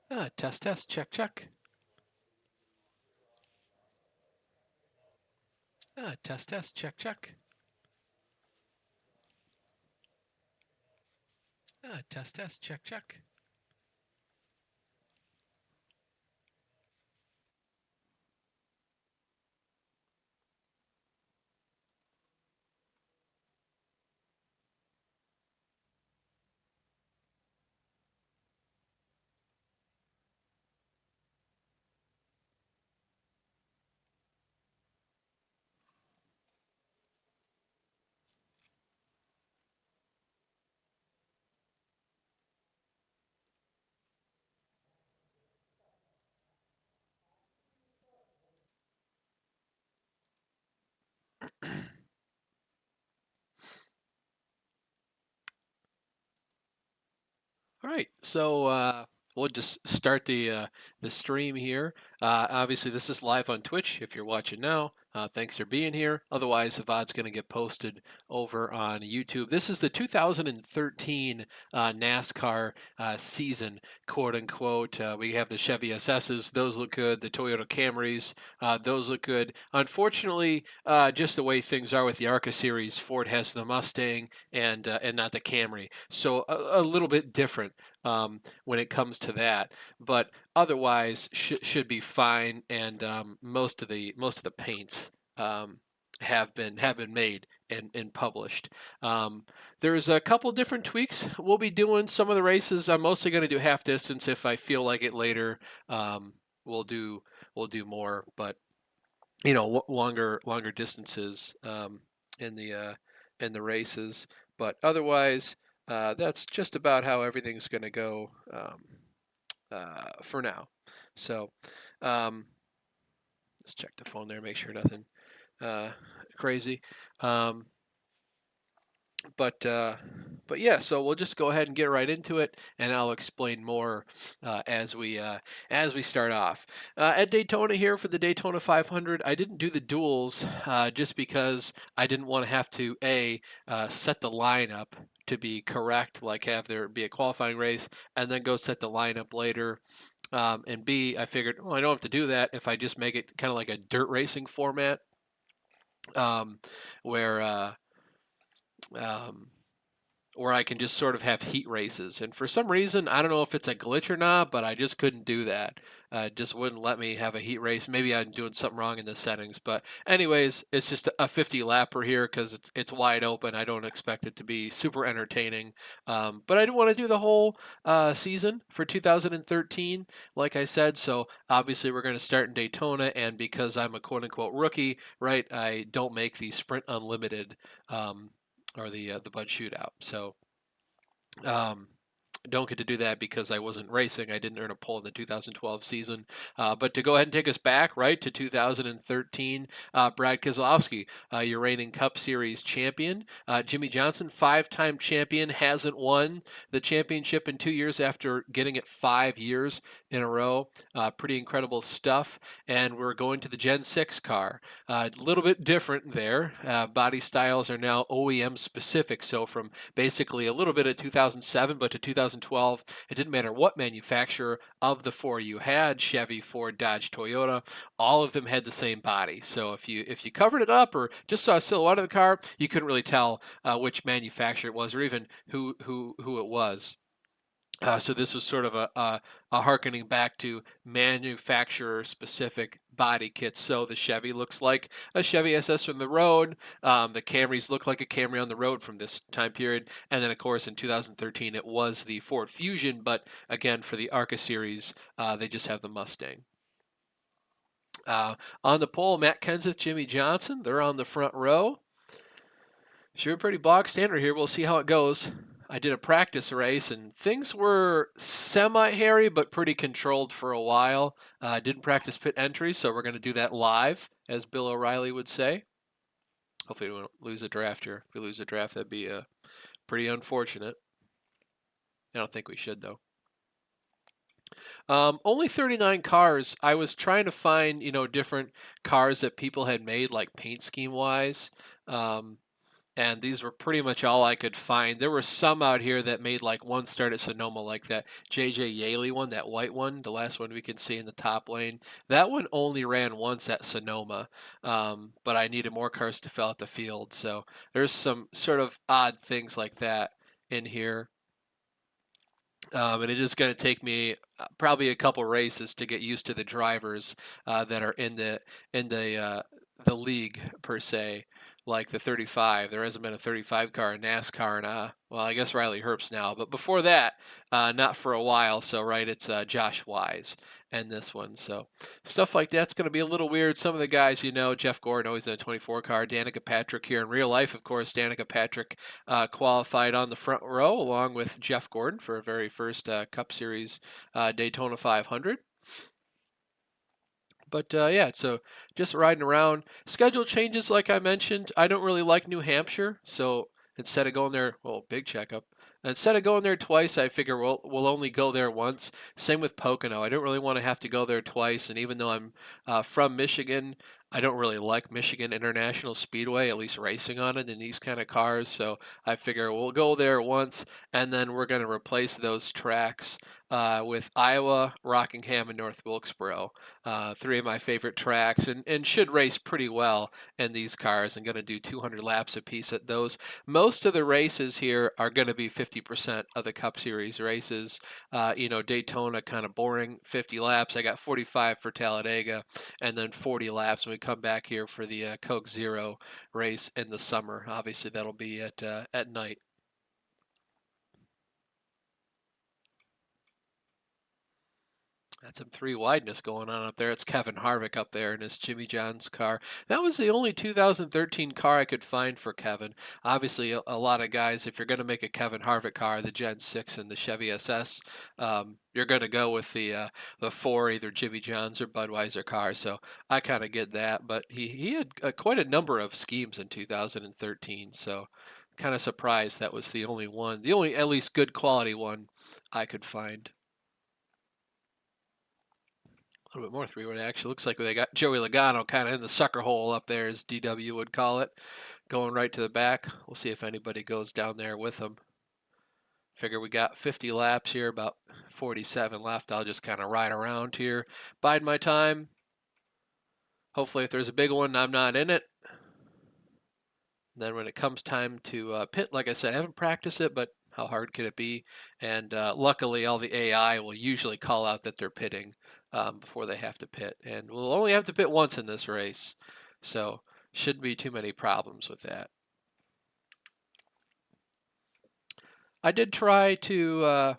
Test, test, check, check. Test, test, check, check. Test, test, check, check. All right, so we'll just start the stream here. Obviously, this is live on Twitch. If you're watching now, thanks for being here. Otherwise, the VOD's going to get posted over on YouTube. This is the 2013 NASCAR season, quote unquote. We have the Chevy SSs; those look good. The Toyota Camrys, those look good. Unfortunately, just the way things are with the ARCA series, Ford has the Mustang and not the Camry, so a little bit different when it comes to that. But otherwise, should be fine. And most of the paints have been made and published. Um, there's a couple different tweaks. We'll be doing some of the races. I'm mostly going to do half distance. If I feel like it later, we'll do more. But longer distances in the races. But otherwise, that's just about how everything's going to go for now. So um, let's check the phone there, make sure nothing uh, crazy. Um, but uh, but yeah, so we'll just go ahead and get right into it, and I'll explain more as we start off. At Daytona here for the Daytona 500, I didn't do the duels just because I didn't want to have to set the lineup to be correct, like have there be a qualifying race, and then go set the lineup later. And B, I figured, well, I don't have to do that if I just make it kind of like a dirt racing format, um, where um, where I can just sort of have heat races. And for some reason, I don't know if it's a glitch or not, but I just couldn't do that. It just wouldn't let me have a heat race. Maybe I'm doing something wrong in the settings. But anyways, it's just a 50 lapper here because it's wide open. I don't expect it to be super entertaining. But I didn't want to do the whole season for 2013, like I said. So obviously we're going to start in Daytona, and because I'm a quote unquote rookie, right, I don't make the Sprint Unlimited. Or the Bud Shootout. So um, don't get to do that because I wasn't racing. I didn't earn a pole in the 2012 season. But to go ahead and take us back, right, to 2013, Brad Keselowski, your reigning Cup Series champion. Jimmy Johnson, five-time champion, hasn't won the championship in 2 years after getting it 5 years in a row. Pretty incredible stuff. And we're going to the Gen 6 car. A little bit different there. Body styles are now OEM specific. So from basically a little bit of 2007, but to 2012, it didn't matter what manufacturer of the four you had, Chevy, Ford, Dodge, Toyota, all of them had the same body. So if you covered it up or just saw a silhouette of the car, you couldn't really tell which manufacturer it was or even who it was. So this was sort of a harkening back to manufacturer-specific body kits. So the Chevy looks like a Chevy SS from the road. The Camrys look like a Camry on the road from this time period. And then, of course, in 2013, it was the Ford Fusion. But again, for the ARCA series, they just have the Mustang. On the pole, Matt Kenseth, Jimmy Johnson. They're on the front row. Sure, pretty bog standard here. We'll see how it goes. I did a practice race and things were semi hairy but pretty controlled for a while. I didn't practice pit entry, so we're going to do that live, as Bill O'Reilly would say. Hopefully, we don't lose a draft here. If we lose a draft, that'd be pretty unfortunate. I don't think we should, though. Only 39 cars. I was trying to find, different cars that people had made, like paint scheme wise. Um, And these were pretty much all I could find. There were some out here that made like one start at Sonoma, like that JJ Yaley one, that white one, the last one we can see in the top lane. That one only ran once at Sonoma, but I needed more cars to fill out the field. So there's some sort of odd things like that in here. And it is going to take me probably a couple races to get used to the drivers that are in the league per se, like the 35. There hasn't been a 35 car in NASCAR, and well, I guess Riley Herbst now, but before that, not for a while. So right, it's Josh Wise and this one. So stuff like that's going to be a little weird. Some of the guys, Jeff Gordon always in a 24 car, Danica Patrick here in real life, of course. Danica Patrick qualified on the front row along with Jeff Gordon for a very first Cup Series Daytona 500. But yeah, so just riding around. Schedule changes, like I mentioned. I don't really like New Hampshire, so instead of going there, well, big checkup. Instead of going there twice, I figure we'll only go there once. Same with Pocono. I don't really want to have to go there twice, and even though I'm from Michigan, I don't really like Michigan International Speedway, at least racing on it in these kind of cars. So I figure we'll go there once, and then we're going to replace those tracks with Iowa, Rockingham, and North Wilkesboro. Three of my favorite tracks, and should race pretty well in these cars. I'm going to do 200 laps apiece at those. Most of the races here are going to be 50% of the Cup Series races. Daytona kind of boring, 50 laps. I got 45 for Talladega, and then 40 laps when we come back here for the Coke Zero race in the summer. Obviously, that'll be at night. That's some three wideness going on up there. It's Kevin Harvick up there in his Jimmy John's car. That was the only 2013 car I could find for Kevin. Obviously, a lot of guys, if you're going to make a Kevin Harvick car, the Gen 6 and the Chevy SS, you're going to go with the four, either Jimmy John's or Budweiser car. So I kind of get that. But he had quite a number of schemes in 2013. So kind of surprised that was the only one, the only at least good quality one I could find. A little bit more three-way. It actually looks like they got Joey Logano kind of in the sucker hole up there, as DW would call it, going right to the back. We'll see if anybody goes down there with them. Figure we got 50 laps here, about 47 left. I'll just kind of ride around here, bide my time. Hopefully, if there's a big one, I'm not in it. Then when it comes time to pit, like I said, I haven't practiced it, but how hard could it be? And luckily, all the AI will usually call out that they're pitting before they have to pit. And we'll only have to pit once in this race, so shouldn't be too many problems with that. I did try to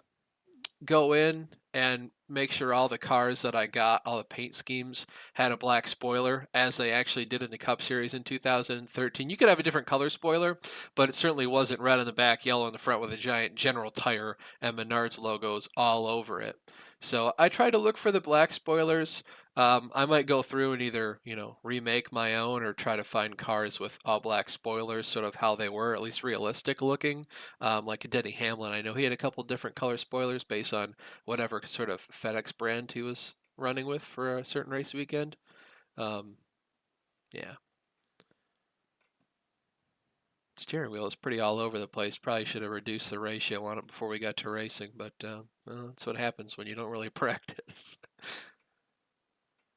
go in and make sure all the cars that I got, all the paint schemes, had a black spoiler, as they actually did in the Cup Series in 2013. You could have a different color spoiler, but it certainly wasn't red in the back, yellow in the front with a giant General Tire and Menards logos all over it. So I tried to look for the black spoilers. I might go through and either, remake my own or try to find cars with all black spoilers, sort of how they were, at least realistic looking. Like a Denny Hamlin, I know he had a couple different color spoilers based on whatever sort of FedEx brand he was running with for a certain race weekend. Um, yeah, steering wheel is pretty all over the place. Probably should have reduced the ratio on it before we got to racing, but well, that's what happens when you don't really practice.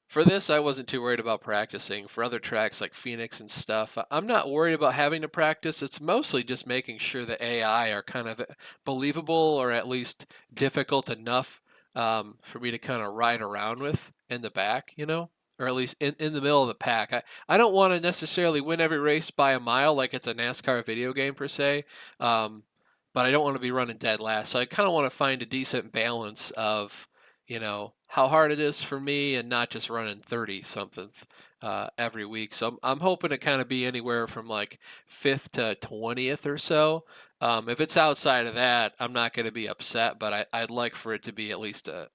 For this, I wasn't too worried about practicing. For other tracks like Phoenix and stuff, I'm not worried about having to practice. It's mostly just making sure the AI are kind of believable or at least difficult enough for me to kind of ride around with in the back, or at least in the middle of the pack. I don't want to necessarily win every race by a mile like it's a NASCAR video game per se, um, but I don't want to be running dead last. So I kind of want to find a decent balance of how hard it is for me and not just running 30 something every week. So I'm hoping to kind of be anywhere from like 5th to 20th or so. If it's outside of that, I'm not going to be upset, but I'd like for it to be at least a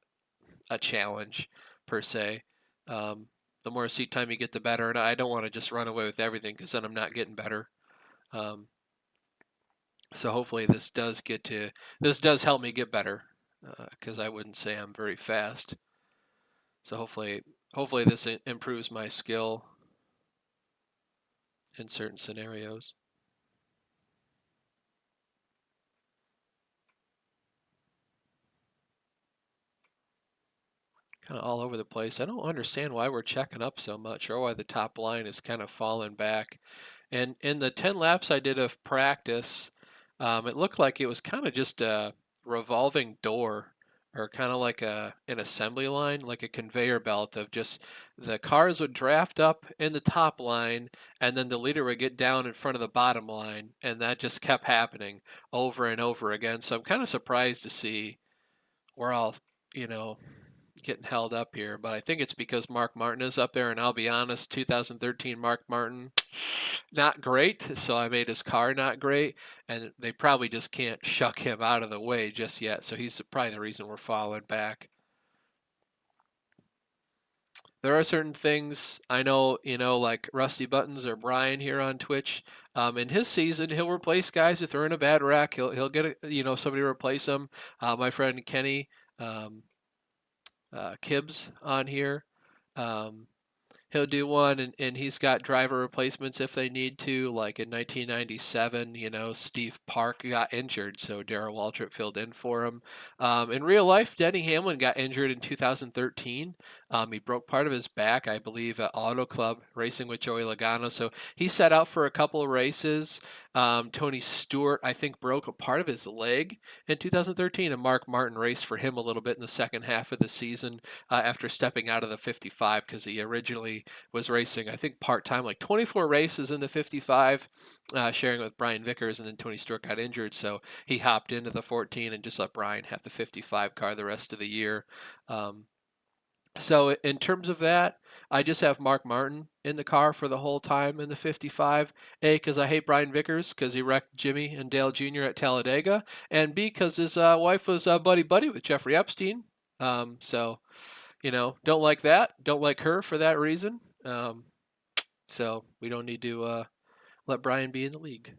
challenge per se. The more seat time you get, the better. And I don't want to just run away with everything because then I'm not getting better. Um, so hopefully this does help me get better because I wouldn't say I'm very fast. So hopefully this improves my skill in certain scenarios. kind of all over the place. I don't understand why we're checking up so much or why the top line is kind of falling back. And in the 10 laps I did of practice, it looked like it was kind of just a revolving door or kind of like an assembly line, like a conveyor belt of just the cars would draft up in the top line and then the leader would get down in front of the bottom line. And that just kept happening over and over again. So I'm kind of surprised to see we're all, you know, getting held up here, but I think it's because Mark Martin is up there, and I'll be honest, 2013 Mark Martin, not great, so I made his car not great, and they probably just can't shuck him out of the way just yet, so he's probably the reason we're falling back. There are certain things I know, like Rusty Buttons or Brian here on Twitch. In his season, he'll replace guys if they're in a bad wreck. He'll get somebody to replace them. My friend Kenny um, Kibbs on here. Um, he'll do one, and he's got driver replacements if they need to. Like in 1997, Steve Park got injured, so Darrell Waltrip filled in for him. In real life, Denny Hamlin got injured in 2013. He broke part of his back, I believe, at Auto Club racing with Joey Logano. So he set out for a couple of races. Tony Stewart, I think, broke a part of his leg in 2013, and Mark Martin raced for him a little bit in the second half of the season after stepping out of the 55 because he originally was racing, I think, part-time, like 24 races in the 55, sharing with Brian Vickers, and then Tony Stewart got injured, so he hopped into the 14 and just let Brian have the 55 car the rest of the year. So in terms of that, I just have Mark Martin in the car for the whole time in the 55. A, because I hate Brian Vickers because he wrecked Jimmy and Dale Jr. at Talladega, and B, because his wife was buddy-buddy with Jeffrey Epstein. So, don't like that. Don't like her for that reason. So we don't need to let Brian be in the league.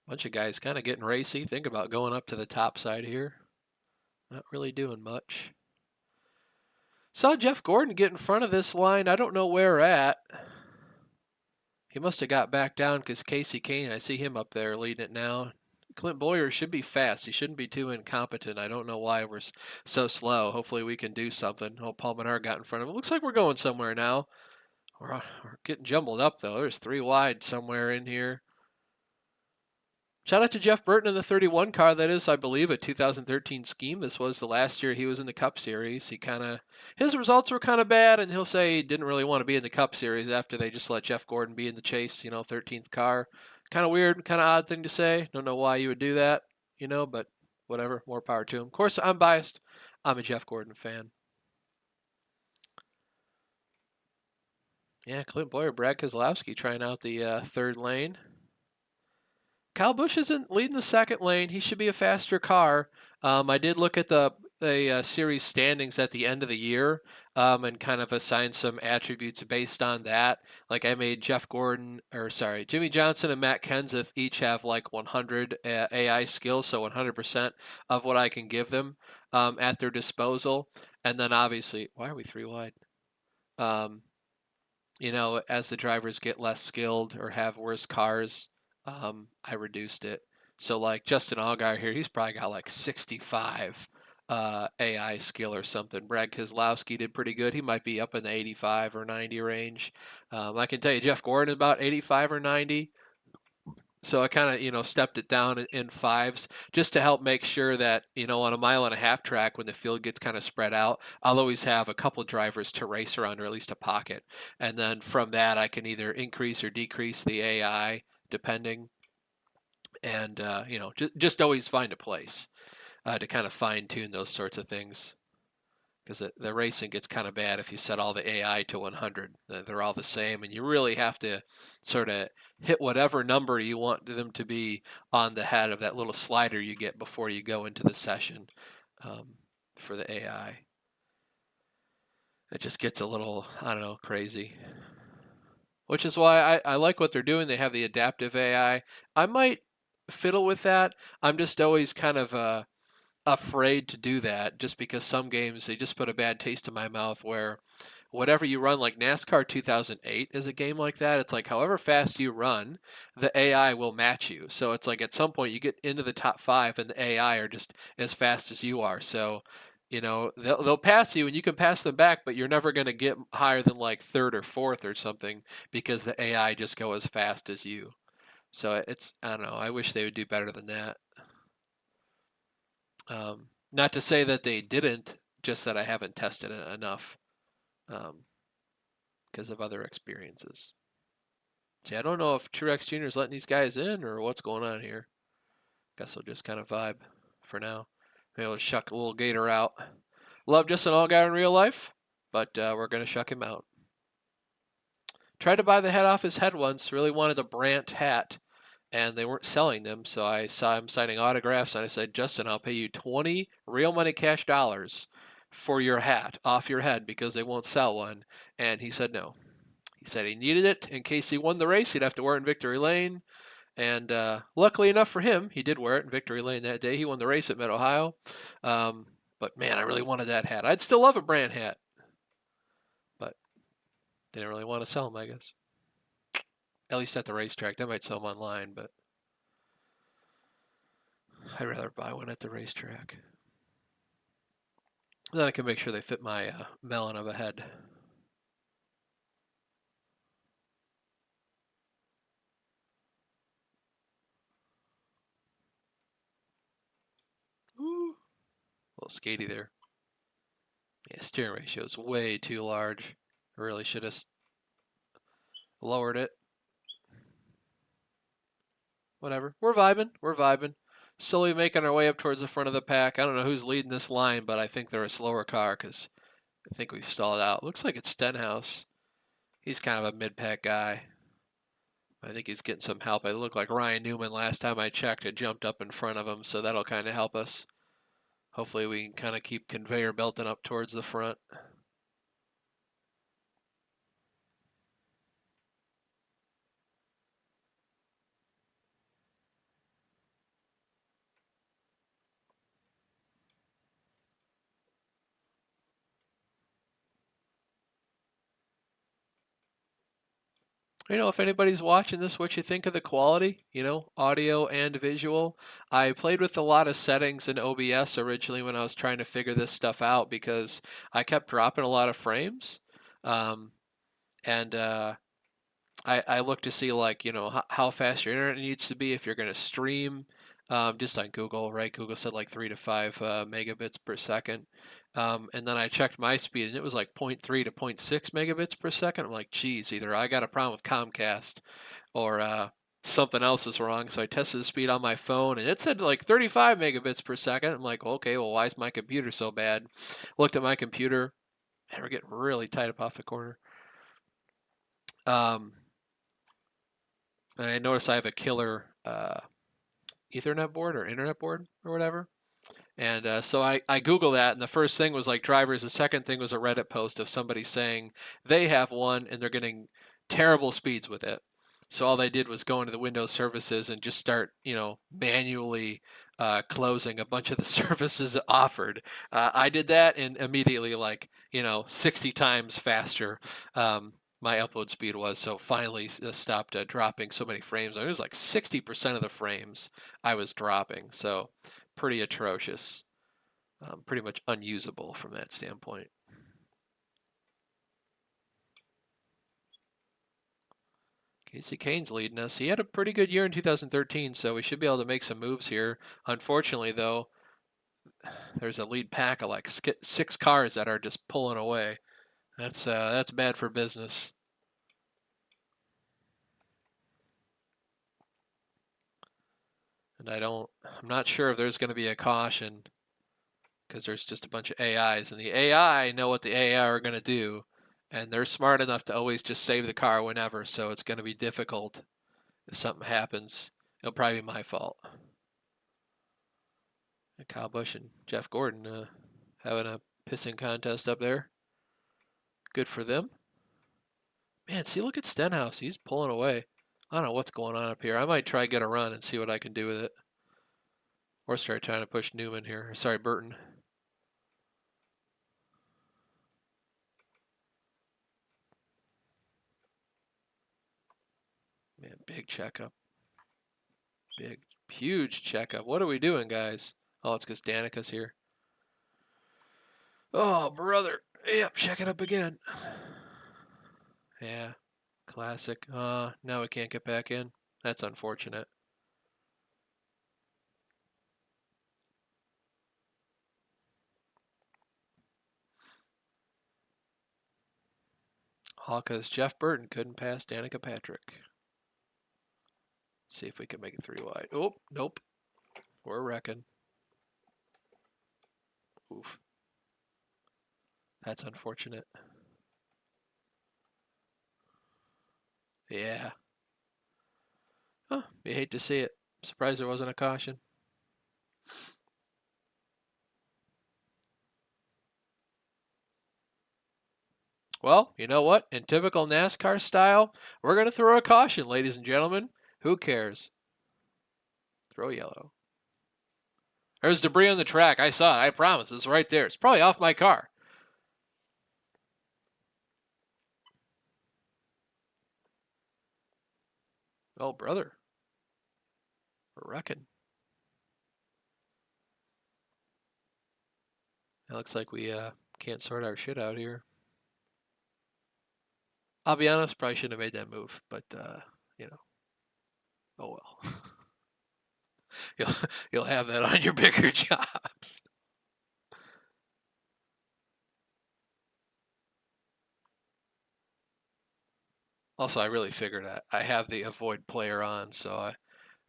Bunch of guys kind of getting racy. Think about going up to the top side here. Not really doing much. Saw Jeff Gordon get in front of this line. I don't know where at. He must have got back down because Casey Kane, I see him up there leading it now. Clint Boyer should be fast. He shouldn't be too incompetent. I don't know why we're so slow. Hopefully we can do something. Oh, Paul Menard got in front of him. Looks like we're going somewhere now. We're getting jumbled up, though. There's 3 wide somewhere in here. Shout out to Jeff Burton in the 31 car. That is, I believe, a 2013 scheme. This was the last year he was in the Cup Series. His results were kind of bad, and he'll say he didn't really want to be in the Cup Series after they just let Jeff Gordon be in the chase, 13th car. Kind of weird, kind of odd thing to say. Don't know why you would do that, but whatever. More power to him. Of course, I'm biased. I'm a Jeff Gordon fan. Yeah, Clint Boyer, Brad Keselowski trying out the third lane. Kyle Busch isn't leading the second lane. He should be a faster car. I did look at the series standings at the end of the year and kind of assign some attributes based on that. Like I made Jimmy Johnson and Matt Kenseth each have like 100 AI skills, so 100% of what I can give them at their disposal. And then obviously, why are we 3 wide? As the drivers get less skilled or have worse cars, I reduced it. So like Justin Allgaier here, he's probably got like 65 AI skill or something. Brad Keselowski did pretty good. He might be up in the 85 or 90 range. I can tell you Jeff Gordon is about 85 or 90. So I kind of, stepped it down in 5s just to help make sure that, on a 1.5-mile track when the field gets kind of spread out, I'll always have a couple drivers to race around or at least a pocket. And then from that, I can either increase or decrease the AI depending. And, just always find a place to kind of fine tune those sorts of things. Because the racing gets kind of bad if you set all the AI to 100. They're all the same, and you really have to sort of hit whatever number you want them to be on the head of that little slider you get before you go into the session for the AI. It just gets a little, I don't know, crazy. Which is why I like what they're doing. They have the adaptive AI. I might fiddle with that. I'm just always kind of afraid to do that just because some games they just put a bad taste in my mouth where whatever you run, like NASCAR 2008 is a game like that. It's like however fast you run, the AI will match you. So it's like at some point you get into the top five and the AI are just as fast as you are. So, they'll pass you and you can pass them back, but you're never going to get higher than like third or fourth or something because the AI just go as fast as you. So I don't know. I wish they would do better than that. Not to say that they didn't, just that I haven't tested it enough because of other experiences. See, I don't know if Truex Jr. is letting these guys in or what's going on here. Guess we'll just kind of vibe for now. Maybe we'll shuck a little Gator out. Love just an all guy in real life, but we're going to shuck him out. Tried to buy the hat off his head once, really wanted a Brant hat, and they weren't selling them, so I saw him signing autographs, and I said, Justin, I'll pay you 20 real money cash dollars for your hat off your head because they won't sell one. And he said no. He said he needed it in case he won the race. He'd have to wear it in Victory Lane. And luckily enough for him, he did wear it in Victory Lane that day. He won the race at Mid-Ohio. But man, I really wanted that hat. I'd still love a Brand hat. But they didn't really want to sell them, I guess. At least at the racetrack. They might sell them online, but I'd rather buy one at the racetrack. Then I can make sure they fit my melon of a head. Ooh. A little skatey there. Yeah, steering ratio is way too large. I really should have lowered it. Whatever. We're vibing. We're vibing. Slowly making our way up towards the front of the pack. I don't know who's leading this line, but I think they're a slower car because I think we've stalled out. Looks like it's Stenhouse. He's kind of a mid-pack guy. I think he's getting some help. It looked like Ryan Newman last time I checked had jumped up in front of him, so that'll kind of help us. Hopefully we can kind of keep conveyor belting up towards the front. If anybody's watching this, what you think of the quality, audio and visual. I played with a lot of settings in OBS originally when I was trying to figure this stuff out because I kept dropping a lot of frames. And I look to see how fast your internet needs to be if you're going to stream. Just on Google, right? Google said like 3 to 5 megabits per second. And then I checked my speed and it was like 0.3 to 0.6 megabits per second. I'm like, geez, either I got a problem with Comcast or something else is wrong. So I tested the speed on my phone and it said like 35 megabits per second. I'm like, okay, well, why is my computer so bad? Looked at my computer and we're getting really tight up off the corner. I noticed I have a killer Ethernet board or internet board or whatever. And so I Googled that, and the first thing was like drivers. The second thing was a Reddit post of somebody saying they have one and they're getting terrible speeds with it. So all they did was go into the Windows services and just start, manually closing a bunch of the services offered. I did that and immediately, 60 times faster. My upload speed was so finally stopped dropping so many frames. It was like 60% of the frames I was dropping. So pretty atrocious, pretty much unusable from that standpoint. Casey Kane's leading us. He had a pretty good year in 2013, so we should be able to make some moves here. Unfortunately, though, there's a lead pack of like 6 cars that are just pulling away. That's bad for business. And I'm not sure if there's going to be a caution because there's just a bunch of AIs, and the AI know what the AI are going to do, and they're smart enough to always just save the car whenever, so it's going to be difficult if something happens. It'll probably be my fault. And Kyle Busch and Jeff Gordon having a pissing contest up there. Good for them. Man, see, look at Stenhouse. He's pulling away. I don't know what's going on up here. I might try get a run and see what I can do with it. Or start trying to push Newman here. Sorry, Burton. Big checkup. Big, huge checkup. What are we doing, guys? Oh, it's because Danica's here. Oh, brother. Yep, check it up again. Yeah, classic. Now we can't get back in. That's unfortunate. All because Jeff Burton couldn't pass Danica Patrick. See if we can make it 3 wide. Oh, nope. We're wrecking. Oof. That's unfortunate. Yeah. Huh, you hate to see it. Surprised there wasn't a caution. Well, you know what? In typical NASCAR style, we're going to throw a caution, ladies and gentlemen. Who cares? Throw yellow. There's debris on the track. I saw it. I promise. It's right there. It's probably off my car. Oh, brother. We're wrecking. It looks like we can't sort our shit out here. I'll be honest, probably shouldn't have made that move, but, you know. Oh, well. you'll have that on your bigger jobs. Also, I really figured I have the avoid player on, so I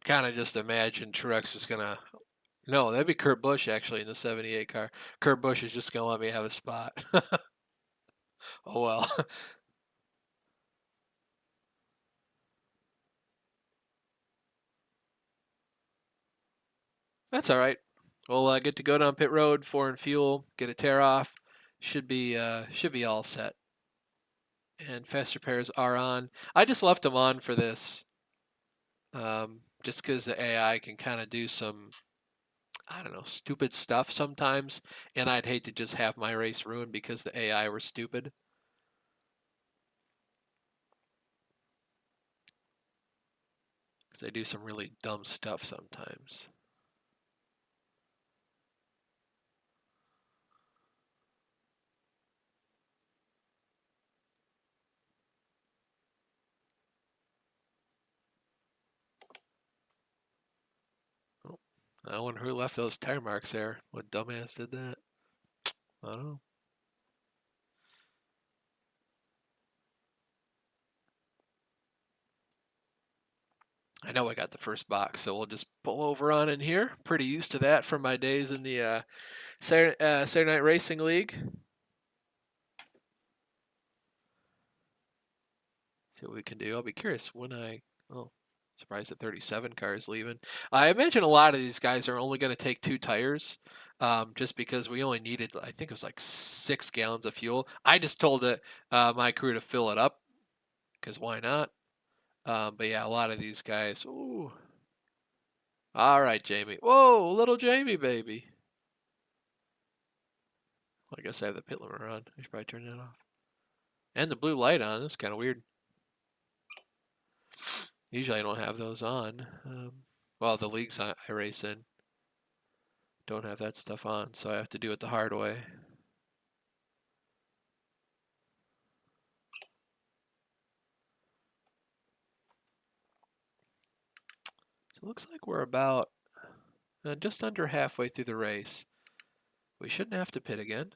kind of just imagined Truex is going to. No, that'd be Kurt Busch actually in the 78 car. Kurt Busch is just going to let me have a spot. Oh, well. That's all right. We'll get to go down pit road, foreign fuel, get a tear off. Should be all set. And fast repairs are on. I just left them on for this, just because the AI can kind of do some, I don't know, stupid stuff sometimes, and I'd hate to just have my race ruined because the AI were stupid. Because they do some really dumb stuff sometimes. Oh, I wonder who left those tire marks there. What dumbass did that? I don't know. I know I got the first box, so we'll just pull over on in here. Pretty used to that from my days in the Saturday Night Racing League. See what we can do. I'll be curious when oh, surprised that 37 car is leaving. I imagine a lot of these guys are only going to take 2 tires, just because we only needed, I think it was like 6 gallons of fuel. I just told my crew to fill it up, because why not? But yeah, a lot of these guys. Ooh. All right, Jamie. Whoa, little Jamie, baby. Well, I guess I have the pit limiter on. I should probably turn that off. And the blue light on. That's kind of weird. Usually I don't have those on. Well, the leagues I race in don't have that stuff on, so I have to do it the hard way. So it looks like we're about just under halfway through the race. We shouldn't have to pit again.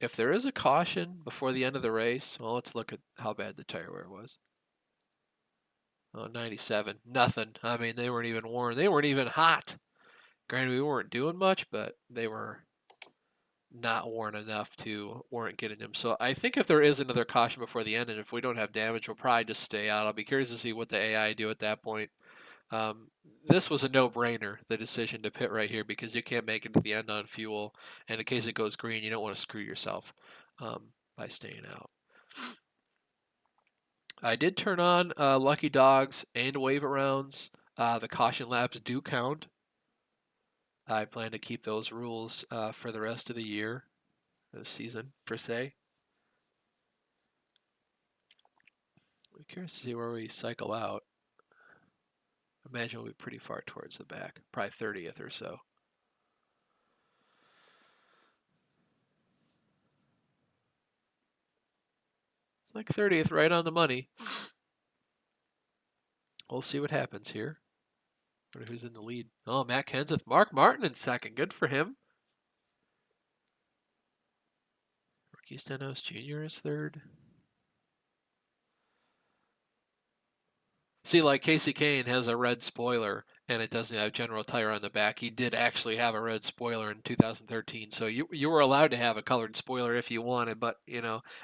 If there is a caution before the end of the race, well, let's look at how bad the tire wear was. Oh, 97. Nothing. I mean, they weren't even worn. They weren't even hot. Granted, we weren't doing much, but they were not worn enough to warrant getting them. So I think if there is another caution before the end, and if we don't have damage, we'll probably just stay out. I'll be curious to see what the AI do at that point. This was a no-brainer, the decision to pit right here, because you can't make it to the end on fuel, and in case it goes green, you don't want to screw yourself by staying out. I did turn on Lucky Dogs and Wave Arounds. The caution laps do count. I plan to keep those rules for the rest of the year, the season per se. I'm curious to see where we cycle out. I imagine we'll be pretty far towards the back, probably 30th or so. It's like 30th, right on the money. We'll see what happens here. Wonder who's in the lead. Oh, Matt Kenseth. Mark Martin in second. Good for him. Ricky Stenhouse Jr. is third. See, like Casey Kane has a red spoiler, and it doesn't have General Tire on the back. He did actually have a red spoiler in 2013, so you were allowed to have a colored spoiler if you wanted. But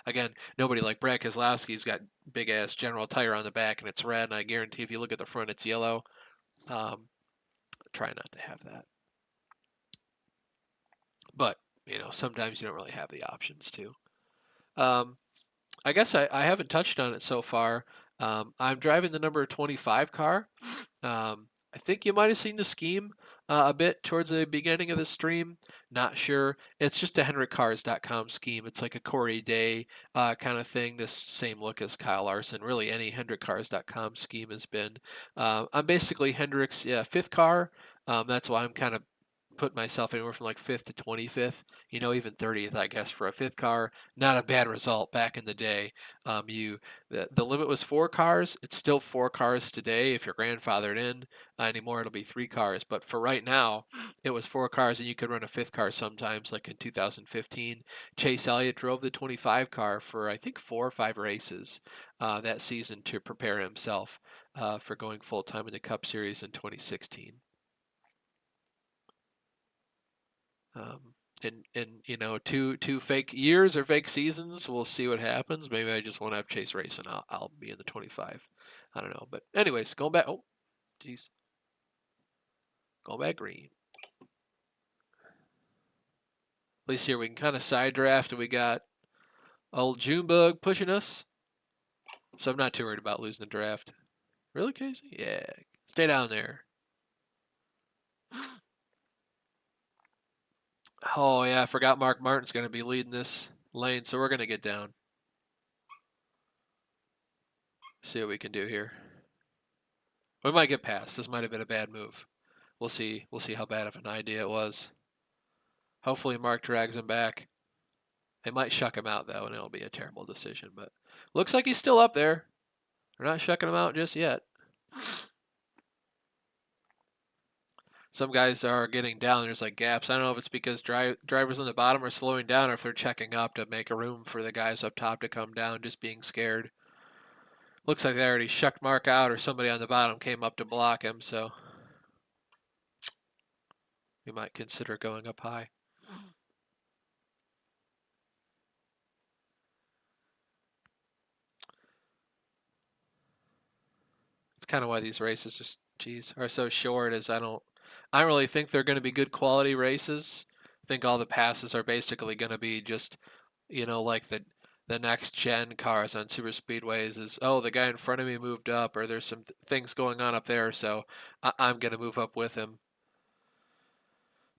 again, nobody like Brad Keselowski's got big ass General Tire on the back, and it's red. And I guarantee if you look at the front, it's yellow. Try not to have that. But sometimes you don't really have the options to. I guess I haven't touched on it so far. I'm driving the number 25 car. I think you might have seen the scheme a bit towards the beginning of the stream. Not sure. It's just a HendrickCars.com scheme. It's like a Corey Day kind of thing. This same look as Kyle Larson. Really, any HendrickCars.com scheme has been. I'm basically Hendrick's fifth car. That's why I'm kind of put myself anywhere from like 5th to 25th, even 30th, I guess, for a fifth car. Not a bad result back in the day. The limit was 4 cars. It's still 4 cars today. If you're grandfathered in anymore, it'll be 3 cars. But for right now, it was 4 cars, and you could run a fifth car sometimes, like in 2015. Chase Elliott drove the 25 car for I think 4 or 5 races that season to prepare himself for going full time in the Cup Series in 2016. In two fake years or fake seasons, we'll see what happens. Maybe I just won't have Chase race and I'll be in the 25. I don't know. But anyways, going back. Oh, jeez. Going back green. At least here we can kind of side draft, and we got old Junebug pushing us. So I'm not too worried about losing the draft. Really, Casey? Yeah. Stay down there. Oh, yeah. I forgot Mark Martin's going to be leading this lane, so we're going to get down. See what we can do here. We might get past. This might have been a bad move. We'll see. We'll see how bad of an idea it was. Hopefully Mark drags him back. They might shuck him out, though, and it'll be a terrible decision. But looks like he's still up there. They're not shucking him out just yet. Some guys are getting down. There's like gaps. I don't know if it's because drivers on the bottom are slowing down or if they're checking up to make a room for the guys up top to come down, just being scared. Looks like they already shucked Mark out or somebody on the bottom came up to block him, so we might consider going up high. It's kind of why these races just are so short, is I don't really think they're going to be good quality races. I think all the passes are basically going to be just like the next gen cars on super speedways is, oh, the guy in front of me moved up, or there's some things going on up there, so I'm going to move up with him.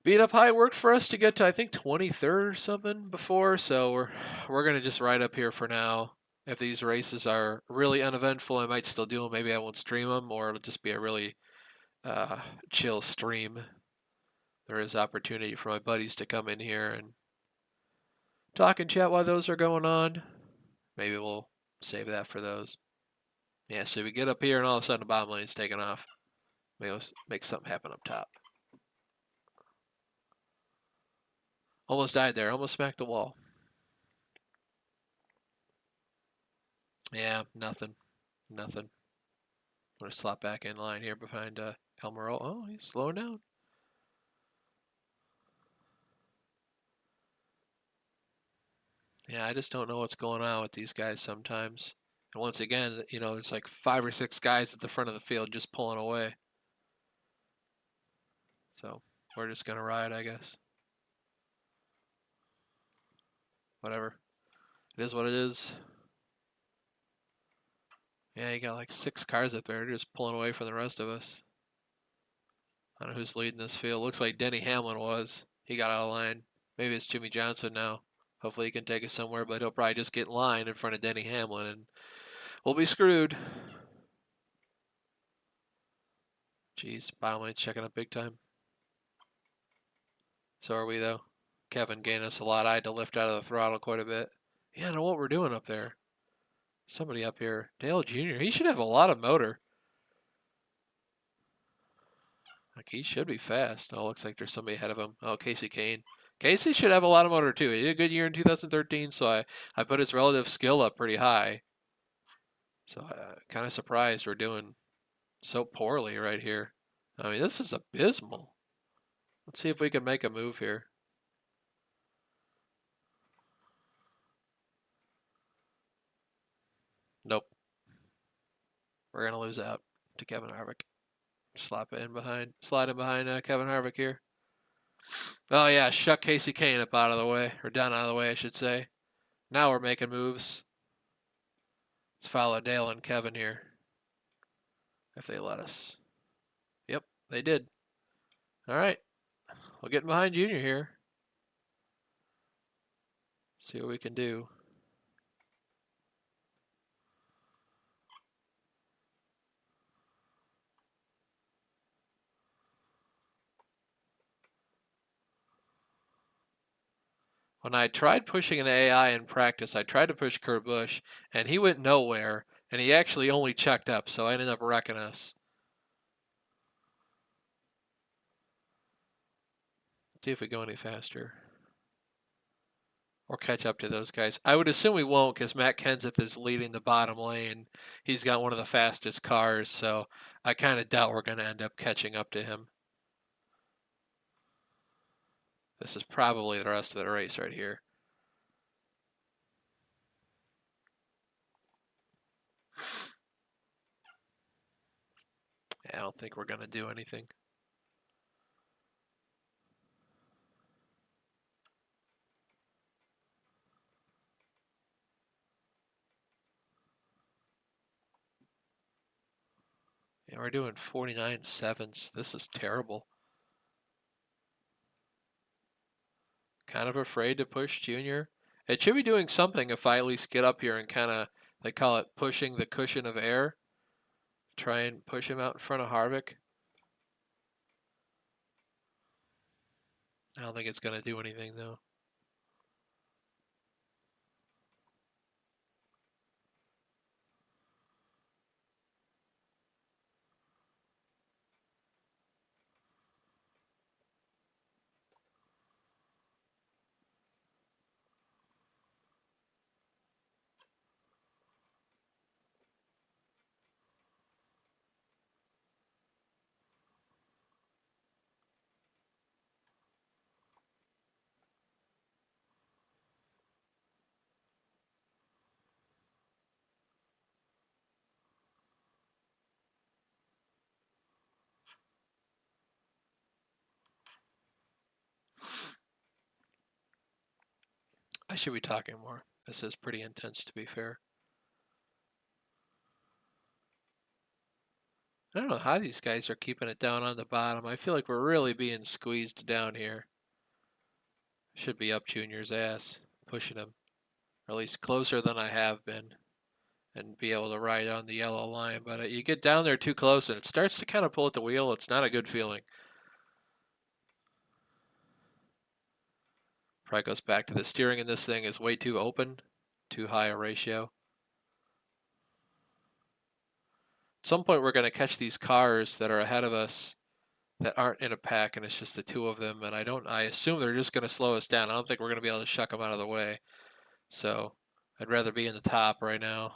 Being up high worked for us to get to I think 23rd or something before, so we're going to just ride up here for now. If these races are really uneventful, I might still do them. Maybe I won't stream them, or it'll just be a really chill stream. There is opportunity for my buddies to come in here and talk and chat while those are going on. Maybe we'll save that for those. Yeah, so we get up here and all of a sudden the bottom lane's taking off. Maybe we'll make something happen up top. Almost died there. Almost smacked the wall. Yeah, nothing. Nothing. I'm going to slot back in line here behind Elmero. Oh, he's slowing down. Yeah, I just don't know what's going on with these guys sometimes. And once again, there's like 5 or 6 guys at the front of the field just pulling away. So we're just going to ride, I guess. Whatever. It is what it is. Yeah, you got like 6 cars up there just pulling away from the rest of us. I don't know who's leading this field. Looks like Denny Hamlin was. He got out of line. Maybe it's Jimmy Johnson now. Hopefully he can take us somewhere, but he'll probably just get in line in front of Denny Hamlin, and We'll be screwed. Jeez, bottom lane's checking up big time. So are we, though. Kevin gained us a lot. I had to lift out of the throttle quite a bit. Yeah, I know what we're doing up there. Somebody up here. Dale Jr., he should have a lot of motor. Like, he should be fast. Oh, looks like there's somebody ahead of him. Oh, Casey Kane. Casey should have a lot of motor, too. He did a good year in 2013, so I put his relative skill up pretty high. So kind of surprised we're doing so poorly right here. I mean, this is abysmal. Let's see if we can make a move here. Nope. We're going to lose out to Kevin Harvick. Slide in behind Kevin Harvick here. Oh, yeah, shuck Casey Kane up out of the way, or down out of the way, I should say. Now we're making moves. Let's follow Dale and Kevin here, if they let us. Yep, they did. All right, we'll get behind Junior here. See what we can do. When I tried pushing an AI in practice, I tried to push Kurt Busch, and he went nowhere, and he actually only checked up, so I ended up wrecking us. See if we go any faster. Or catch up to those guys. I would assume we won't because Matt Kenseth is leading the bottom lane. He's got one of the fastest cars, so I kind of doubt we're going to end up catching up to him. This is probably the rest of the race right here. Yeah, I don't think we're going to do anything. Yeah, we're doing 49.7s. This is terrible. Kind of afraid to push Junior. It should be doing something if I at least get up here and kind of, they call it pushing the cushion of air. Try and push him out in front of Harvick. I don't think it's going to do anything, though. I should be talking more. This is pretty intense, to be fair. I don't know how these guys are keeping it down on the bottom. I feel like we're really being squeezed down here. Should be up Junior's ass, pushing him, or at least closer than I have been, and be able to ride on the yellow line. But you get down there too close, and it starts to kind of pull at the wheel. It's not a good feeling. Probably goes back to the steering in this thing is way too open, too high a ratio. At some point, we're going to catch these cars that are ahead of us that aren't in a pack, and it's just the two of them. And I assume they're just going to slow us down. I don't think we're going to be able to shuck them out of the way. So I'd rather be in the top right now.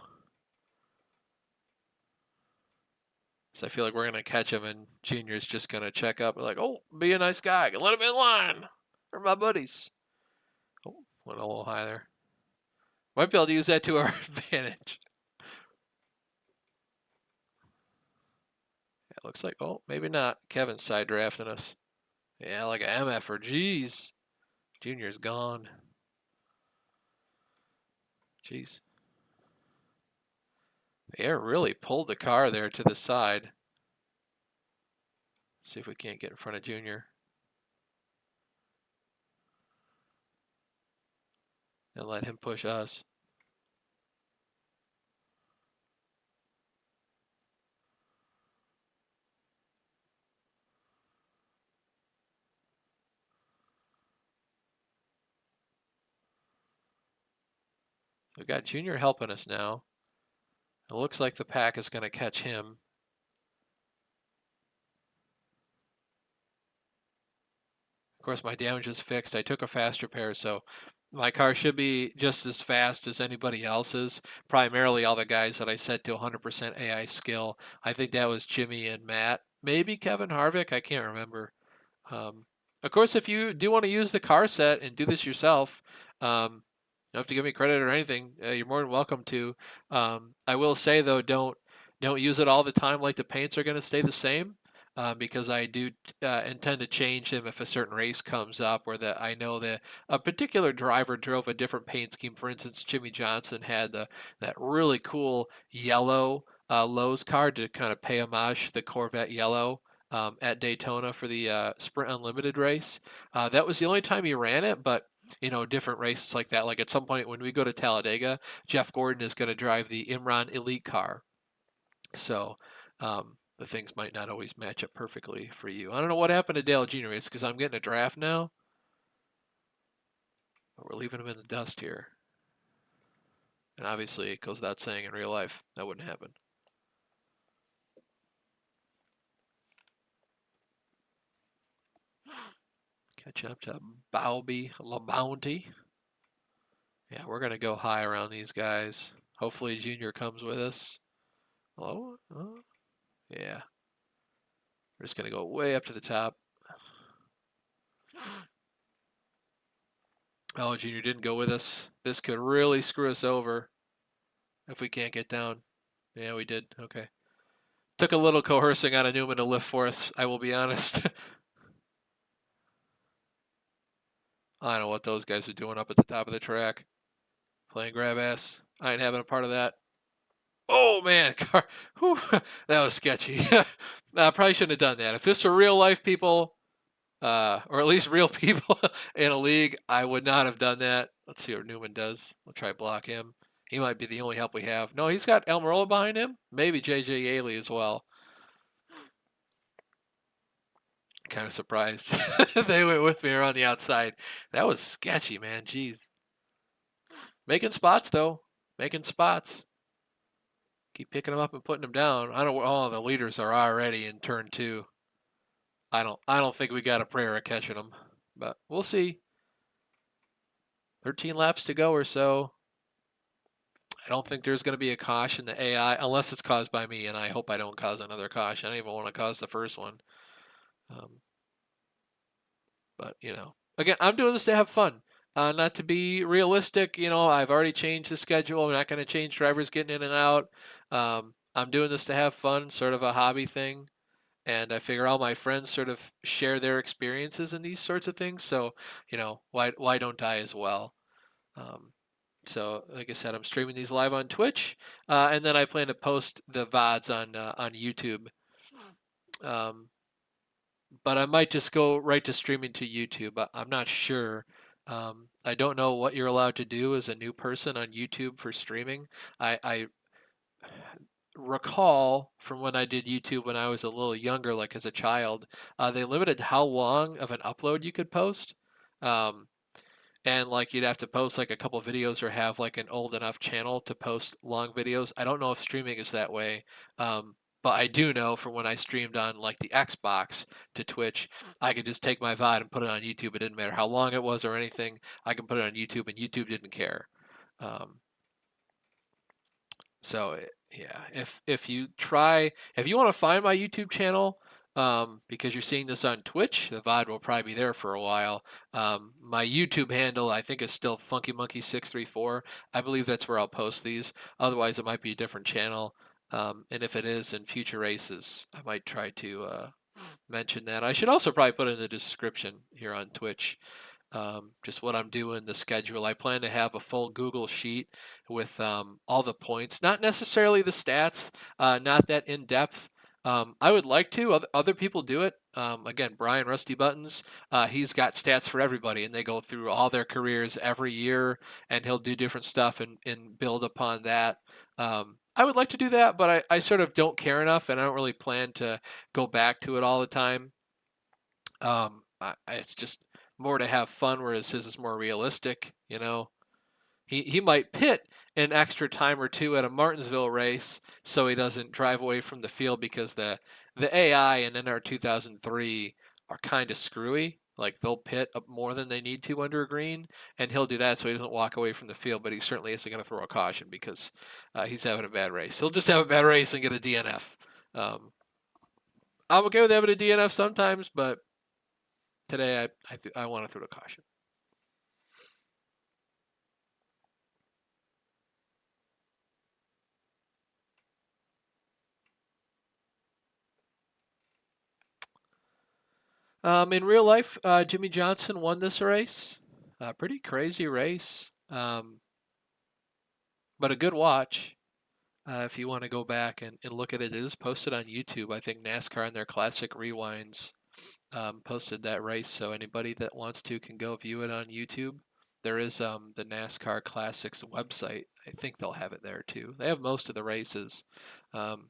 So I feel like we're going to catch him, and Junior's just going to check up. Like, oh, be a nice guy. Let him in line. They're my buddies. Oh, went a little high there. Might be able to use that to our advantage. It looks like, oh, maybe not. Kevin's side drafting us. Yeah, like an MFer. Jeez. Junior's gone. Jeez. The air really pulled the car there to the side. See if we can't get in front of Junior. And let him push us. We've got Junior helping us now. It looks like the pack is going to catch him. Of course, my damage is fixed. I took a fast repair, so my car should be just as fast as anybody else's. Primarily all the guys that I set to 100% AI skill. I think that was Jimmy and Matt. Maybe Kevin Harvick. I can't remember. Um, of course, if you do want to use the car set and do this yourself, you don't have to give me credit or anything. You're more than welcome to. I will say though, don't use it all the time. Like the paints are going to stay the same. Because I do intend to change them if a certain race comes up, or that I know that a particular driver drove a different paint scheme. For instance, Jimmy Johnson had that really cool yellow Lowe's car to kind of pay homage to the Corvette yellow at Daytona for the Sprint Unlimited race. That was the only time he ran it, but different races like that. Like at some point when we go to Talladega, Jeff Gordon is going to drive the Imran Elite car. So the things might not always match up perfectly for you. I don't know what happened to Dale Jr. It's because I'm getting a draft now. But we're leaving him in the dust here. And obviously, it goes without saying in real life, that wouldn't happen. Catch up to Bowby LaBounty. Yeah, we're going to go high around these guys. Hopefully, Junior comes with us. Hello? Oh, yeah. We're just going to go way up to the top. Oh, Junior didn't go with us. This could really screw us over if we can't get down. Yeah, we did. Okay. Took a little coercing out of Newman to lift for us, I will be honest. I don't know what those guys are doing up at the top of the track. Playing grab ass. I ain't having a part of that. Oh man, car. Whew, that was sketchy. I probably shouldn't have done that. If this were real life people, or at least real people in a league, I would not have done that. Let's see what Newman does. We'll try to block him. He might be the only help we have. No, he's got Almirola behind him. Maybe JJ Yaley as well. Kind of surprised they went with me around the outside. That was sketchy, man. Jeez. Making spots though. Making spots. Keep picking them up and putting them down. I don't. Oh, the leaders are already in turn two. I don't think we got a prayer of catching them, but we'll see. 13 laps to go or so. I don't think there's going to be a caution to AI unless it's caused by me, and I hope I don't cause another caution. I don't even want to cause the first one. Um, but again, I'm doing this to have fun, not to be realistic. I've already changed the schedule. I'm not going to change drivers getting in and out. I'm doing this to have fun, sort of a hobby thing. And I figure all my friends sort of share their experiences in these sorts of things. So, why don't I as well? Um, so, like I said, I'm streaming these live on Twitch, and then I plan to post the VODs on YouTube. But I might just go right to streaming to YouTube. I'm not sure. I don't know what you're allowed to do as a new person on YouTube for streaming. I recall from when I did YouTube when I was a little younger, like as a child, they limited how long of an upload you could post. Um, and like you'd have to post like a couple of videos or have like an old enough channel to post long videos. I don't know if streaming is that way. But I do know from when I streamed on like the Xbox to Twitch, I could just take my VOD and put it on YouTube. It didn't matter how long it was or anything. I could put it on YouTube and YouTube didn't care. Um, so yeah, if you want to find my YouTube channel, because you're seeing this on Twitch, the VOD will probably be there for a while. My YouTube handle, I think, is still Funky Monkey 634. I believe that's where I'll post these. Otherwise, it might be a different channel. And if it is in future races, I might try to mention that. I should also probably put in the description here on Twitch just what I'm doing, the schedule. I plan to have a full Google sheet with all the points, not necessarily the stats, not that in depth. I would like to. Other people do it. Again, Brian Rusty Buttons, he's got stats for everybody, and they go through all their careers every year, and he'll do different stuff and build upon that. I would like to do that, but I sort of don't care enough, and I don't really plan to go back to it all the time. It's just more to have fun, whereas his is more realistic. He might pit an extra time or two at a Martinsville race so he doesn't drive away from the field because the AI in NR 2003 are kind of screwy. Like they'll pit up more than they need to under a green, and he'll do that so he doesn't walk away from the field. But he certainly isn't going to throw a caution because he's having a bad race. He'll just have a bad race and get a DNF. I'm okay with having a DNF sometimes, but today I want to throw a caution. In real life, Jimmy Johnson won this race. Pretty crazy race, but a good watch. If you want to go back and look at it, it is posted on YouTube. I think NASCAR and their classic rewinds posted that race, so anybody that wants to can go view it on YouTube. There is the NASCAR Classics website. I think they'll have it there too. They have most of the races. Um,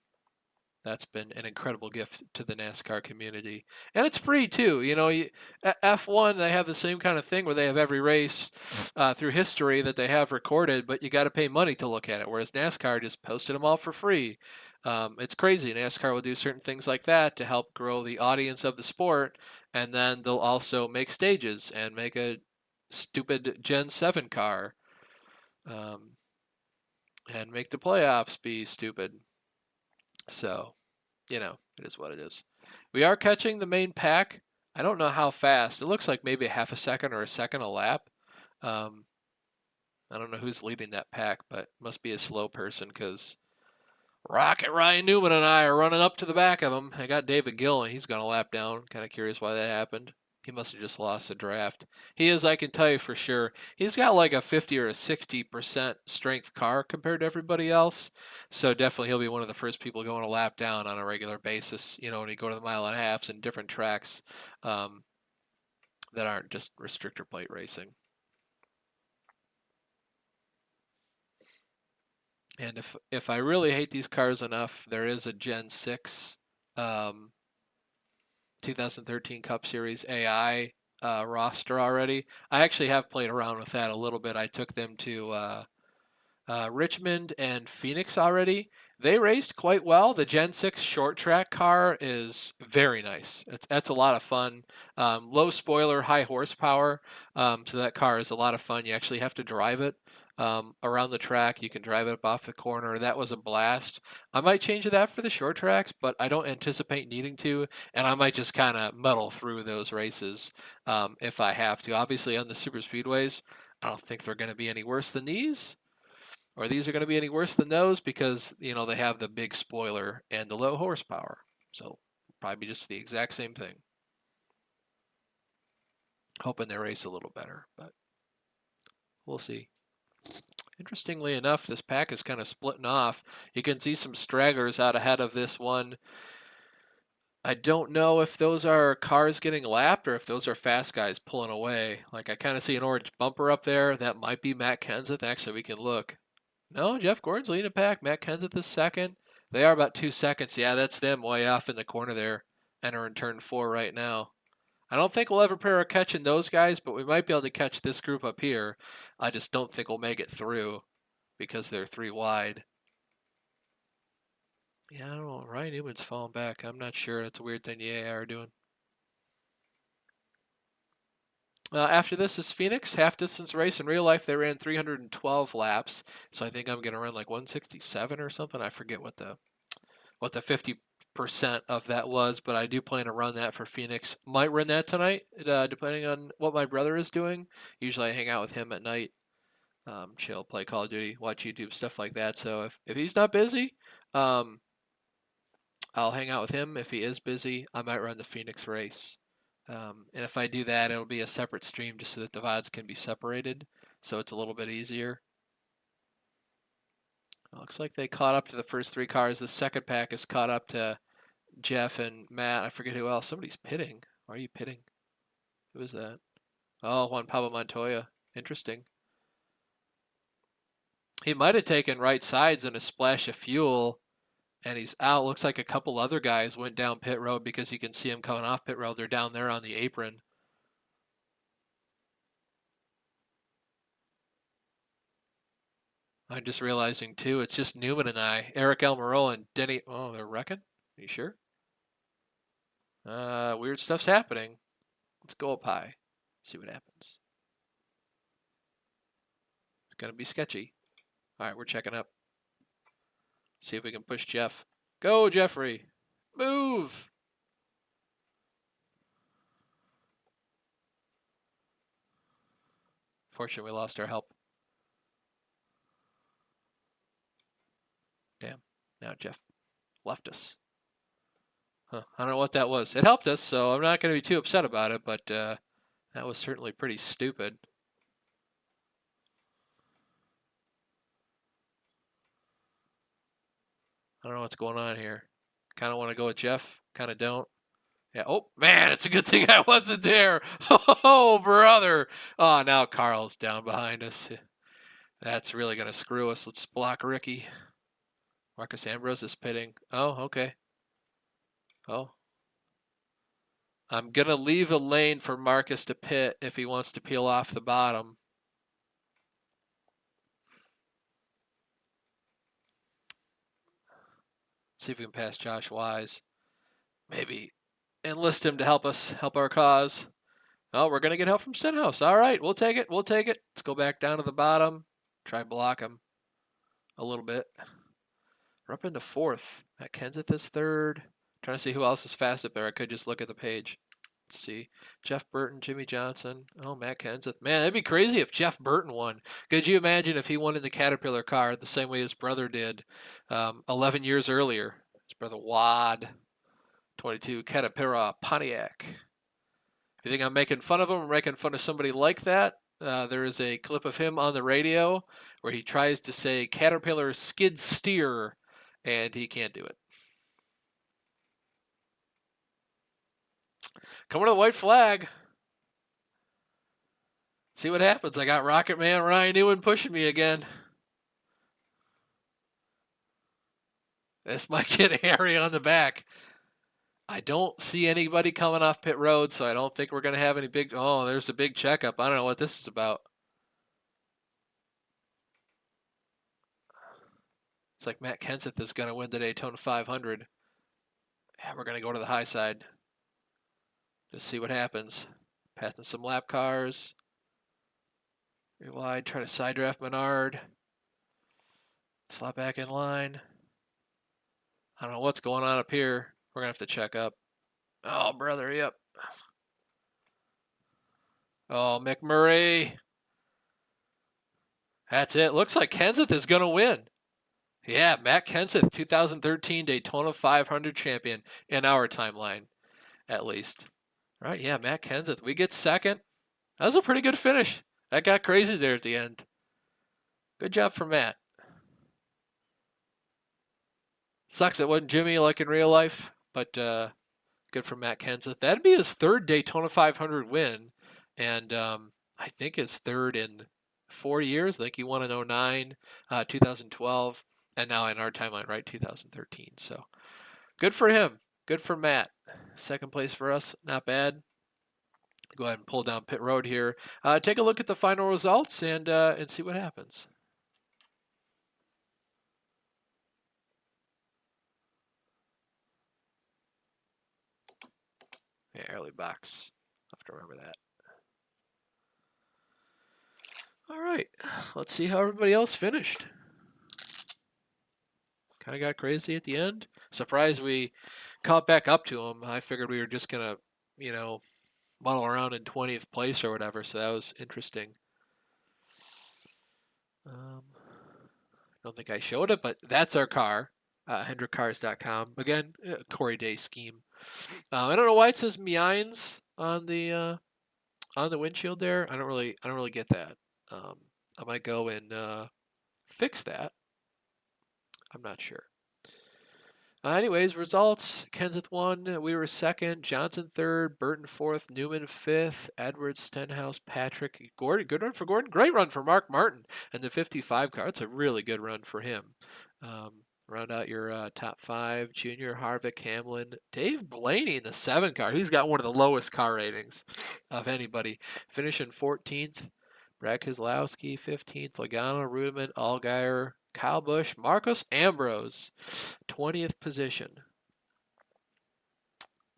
that's been an incredible gift to the NASCAR community, and it's free too. F1 they have the same kind of thing where they have every race through history that they have recorded, but you got to pay money to look at it. Whereas NASCAR just posted them all for free. It's crazy. NASCAR will do certain things like that to help grow the audience of the sport, and then they'll also make stages and make a stupid Gen 7 car um, and make the playoffs be stupid. So it is what it is. We are catching the main pack. I don't know how fast. It looks like maybe a half a second or a second a lap. Um, I don't know who's leading that pack, but must be a slow person because Rocket Ryan Newman and I are running up to the back of him. I got David Gill, and he's going to lap down. Kind of curious why that happened. He must have just lost the draft. He is, I can tell you for sure. He's got like a 50 or a 60% strength car compared to everybody else. So definitely he'll be one of the first people going a lap down on a regular basis, when you go to the mile and a halves and different tracks um, that aren't just restrictor plate racing. And if I really hate these cars enough, there is a Gen 6 um, 2013 Cup Series AI roster already. I actually have played around with that a little bit. I took them to Richmond and Phoenix already. They raced quite well. The Gen 6 short track car is very nice. That's a lot of fun. Low spoiler, high horsepower. So that car is a lot of fun. You actually have to drive it around the track. You can drive it up off the corner. That was a blast. I might change that for the short tracks, but I don't anticipate needing to. And I might just kind of muddle through those races if I have to. Obviously, on the super speedways, I don't think they're going to be any worse than these or these are going to be any worse than those because they have the big spoiler and the low horsepower. So probably just the exact same thing. Hoping they race a little better, but we'll see. Interestingly enough, this pack is kind of splitting off. You can see some stragglers out ahead of this one. I don't know if those are cars getting lapped or if those are fast guys pulling away. Like I kind of see an orange bumper up there. That might be Matt Kenseth. Actually, we can look. No, Jeff Gordon's leading the pack. Matt Kenseth is second. They are about 2 seconds. Yeah, that's them way off in the corner there, entering turn 4 right now. I don't think we'll ever pair a catching those guys, but we might be able to catch this group up here. I just don't think we'll make it through because they're 3 wide. Yeah, I don't know. Ryan Newman's falling back. I'm not sure. That's a weird thing the AI are doing. After this is Phoenix, half distance race. In real life, they ran 312 laps, so I think I'm gonna run like 167 or something. I forget what the 50% of that was, but I do plan to run that for Phoenix. Might run that tonight, depending on what my brother is doing. Usually I hang out with him at night, chill, play Call of Duty, watch YouTube, stuff like that. So if he's not busy, um, I'll hang out with him. If he is busy, I might run the Phoenix race. And if I do that, it'll be a separate stream just so that the VODs can be separated, so it's a little bit easier. It looks like they caught up to the first 3 cars. The second pack is caught up to Jeff and Matt. I forget who else. Somebody's pitting. Why are you pitting? Who is that? Oh, Juan Pablo Montoya. Interesting. He might have taken right sides in a splash of fuel, and he's out. Looks like a couple other guys went down pit road because you can see him coming off pit road. They're down there on the apron. I'm just realizing too, it's just Newman and I, Eric Almirola and Denny. Oh, they're wrecking? Are you sure? Weird stuff's happening. Let's go up high. See what happens. It's gonna be sketchy. All right, we're checking up. See if we can push Jeff. Go, Jeffrey. Move. Fortunately, we lost our help. Damn. Now Jeff left us. Huh. I don't know what that was. It helped us, so I'm not going to be too upset about it, but that was certainly pretty stupid. I don't know what's going on here. Kind of want to go with Jeff, kind of don't. Yeah. Oh, man, it's a good thing I wasn't there. Oh, brother. Oh, now Carl's down behind us. That's really going to screw us. Let's block Ricky. Marcus Ambrose is pitting. Oh, okay. Oh. I'm going to leave a lane for Marcus to pit if he wants to peel off the bottom. See if we can pass Josh Wise. Maybe enlist him to help us, help our cause. Oh, we're going to get help from Stenhouse. All right, we'll take it. We'll take it. Let's go back down to the bottom. Try and block him a little bit. We're up into fourth. Matt Kenseth is third. Trying to see who else is fast up there. I could just look at the page. Let's see. Jeff Burton, Jimmy Johnson. Oh, Matt Kenseth. Man, that'd be crazy if Jeff Burton won. Could you imagine if he won in the Caterpillar car the same way his brother did 11 years earlier? His brother Wad, 22, Caterpillar Pontiac. You think I'm making fun of him or making fun of somebody like that? There is a clip of him on the radio where he tries to say Caterpillar skid steer, and he can't do it. Coming to the white flag. See what happens. I got Rocket Man Ryan Newman pushing me again. This might get hairy on the back. I don't see anybody coming off pit road, so I don't think we're going to have any big... Oh, there's a big checkup. I don't know what this is about. It's like Matt Kenseth is going to win the Daytona 500. Yeah, we're going to go to the high side. Just see what happens. Passing some lap cars. Wide, try to side draft Menard. Slot back in line. I don't know what's going on up here. We're going to have to check up. Oh, brother, yep. Oh, McMurray. That's it. Looks like Kenseth is going to win. Yeah, Matt Kenseth, 2013 Daytona 500 champion in our timeline, at least. All right, yeah, Matt Kenseth. We get second. That was a pretty good finish. That got crazy there at the end. Good job for Matt. Sucks it wasn't Jimmy like in real life, but good for Matt Kenseth. That'd be his third Daytona 500 win, and I think his third in 4 years. I think he won in 09, 2012, and now in our timeline, right, 2013. So good for him. Good for Matt. Second place for us, not bad. Go ahead and pull down pit road here. Take a look at the final results and see what happens. Yeah, early box. I'll have to remember that. All right, let's see how everybody else finished. Kind of got crazy at the end. Surprised we caught back up to them. I figured we were just gonna, muddle around in 20th place or whatever. So that was interesting. I don't think I showed it, but that's our car. HendrickCars.com. Again, Corey Day scheme. I don't know why it says Meins on the windshield there. I don't really get that. I might go and fix that. I'm not sure. Anyways, results. Kenseth won. We were second. Johnson third. Burton fourth. Newman fifth. Edwards, Stenhouse, Patrick, Gordon. Good run for Gordon. Great run for Mark Martin and the 55 car. It's a really good run for him. Round out your top five. Junior, Harvick, Hamlin, Dave Blaney in the 7 car. He's got one of the lowest car ratings of anybody. Finishing 14th. Brad Keselowski, 15th. Logano, Rudiman, Allgaier, Kyle Busch, Marcos Ambrose, 20th position.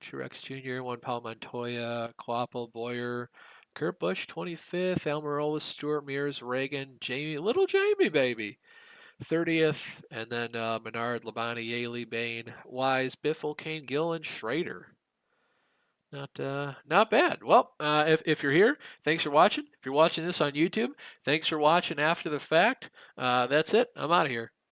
Truex Jr., one Paul Montoya, Quapple, Boyer, Kurt Busch, 25th. Almirola, Stewart, Mears, Reagan, Jamie, little Jamie, baby, 30th. And then Menard, Labonte, Yaley, Bain, Wise, Biffle, Kane, Gillen, Schrader. Not bad. Well, if you're here, thanks for watching. If you're watching this on YouTube, thanks for watching after the fact. That's it. I'm out of here.